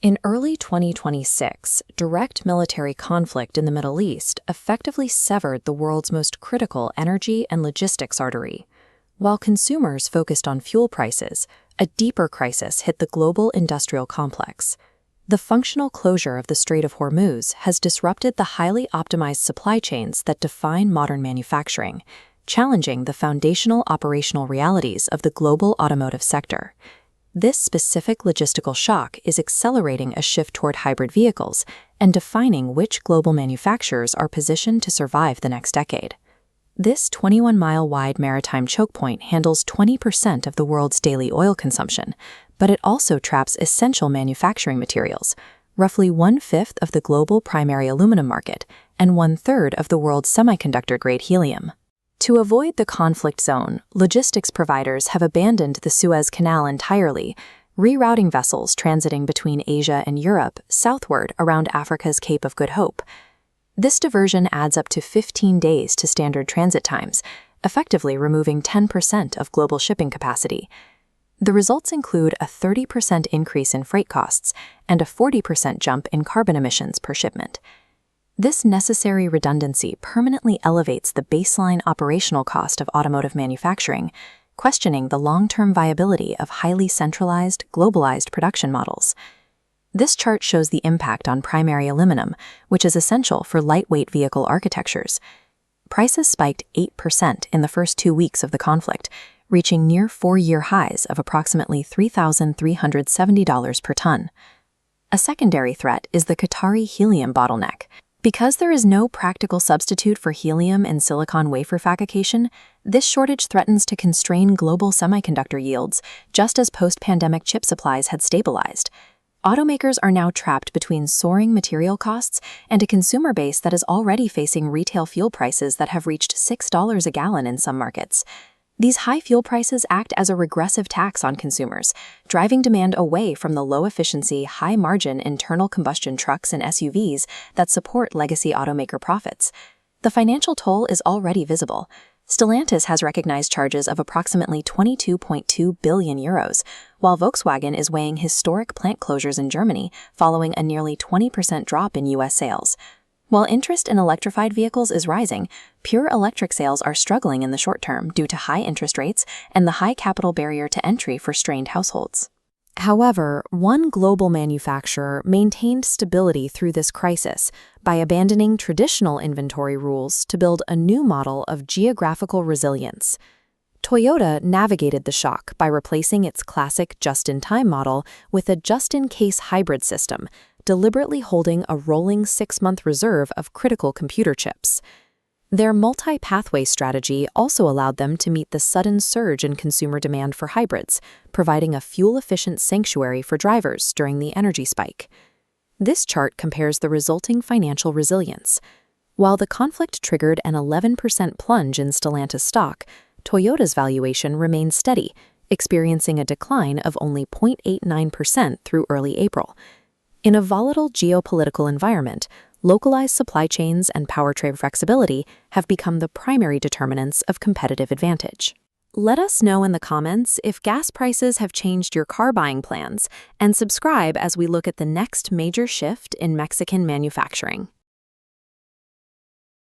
In early 2026, direct military conflict in the Middle East effectively severed the world's most critical energy and logistics artery. While consumers focused on fuel prices, a deeper crisis hit the global industrial complex. The functional closure of the Strait of Hormuz has disrupted the highly optimized supply chains that define modern manufacturing, challenging the foundational operational realities of the global automotive sector. This specific logistical shock is accelerating a shift toward hybrid vehicles and defining which global manufacturers are positioned to survive the next decade. This 21-mile-wide maritime choke point handles 20% of the world's daily oil consumption, but it also traps essential manufacturing materials, roughly 1/5 of the global primary aluminum market and 1/3 of the world's semiconductor-grade helium. To avoid the conflict zone, logistics providers have abandoned the Suez Canal entirely, rerouting vessels transiting between Asia and Europe southward around Africa's Cape of Good Hope. This diversion adds up to 15 days to standard transit times, effectively removing 10% of global shipping capacity. The results include a 30% increase in freight costs and a 40% jump in carbon emissions per shipment. This necessary redundancy permanently elevates the baseline operational cost of automotive manufacturing, questioning the long-term viability of highly centralized, globalized production models. This chart shows the impact on primary aluminum, which is essential for lightweight vehicle architectures. Prices spiked 8% in the first 2 weeks of the conflict, reaching near 4-year highs of approximately $3,370 per ton. A secondary threat is the Qatari helium bottleneck. Because there is no practical substitute for helium in silicon wafer fabrication, this shortage threatens to constrain global semiconductor yields, just as post-pandemic chip supplies had stabilized. Automakers are now trapped between soaring material costs and a consumer base that is already facing retail fuel prices that have reached $6 a gallon in some markets. These high fuel prices act as a regressive tax on consumers, driving demand away from the low-efficiency, high-margin internal combustion trucks and SUVs that support legacy automaker profits. The financial toll is already visible. Stellantis has recognized charges of approximately 22.2 billion euros, while Volkswagen is weighing historic plant closures in Germany following a nearly 20% drop in U.S. sales. While interest in electrified vehicles is rising, pure electric sales are struggling in the short term due to high interest rates and the high capital barrier to entry for strained households. However, one global manufacturer maintained stability through this crisis by abandoning traditional inventory rules to build a new model of geographical resilience. Toyota navigated the shock by replacing its classic just-in-time model with a just-in-case hybrid system, deliberately holding a rolling 6-month reserve of critical computer chips. Their multi-pathway strategy also allowed them to meet the sudden surge in consumer demand for hybrids, providing a fuel-efficient sanctuary for drivers during the energy spike. This chart compares the resulting financial resilience. While the conflict triggered an 11% plunge in Stellantis stock, Toyota's valuation remained steady, experiencing a decline of only 0.89% through early April. In a volatile geopolitical environment, localized supply chains and powertrain flexibility have become the primary determinants of competitive advantage. Let us know in the comments if gas prices have changed your car buying plans, and subscribe as we look at the next major shift in Mexican manufacturing.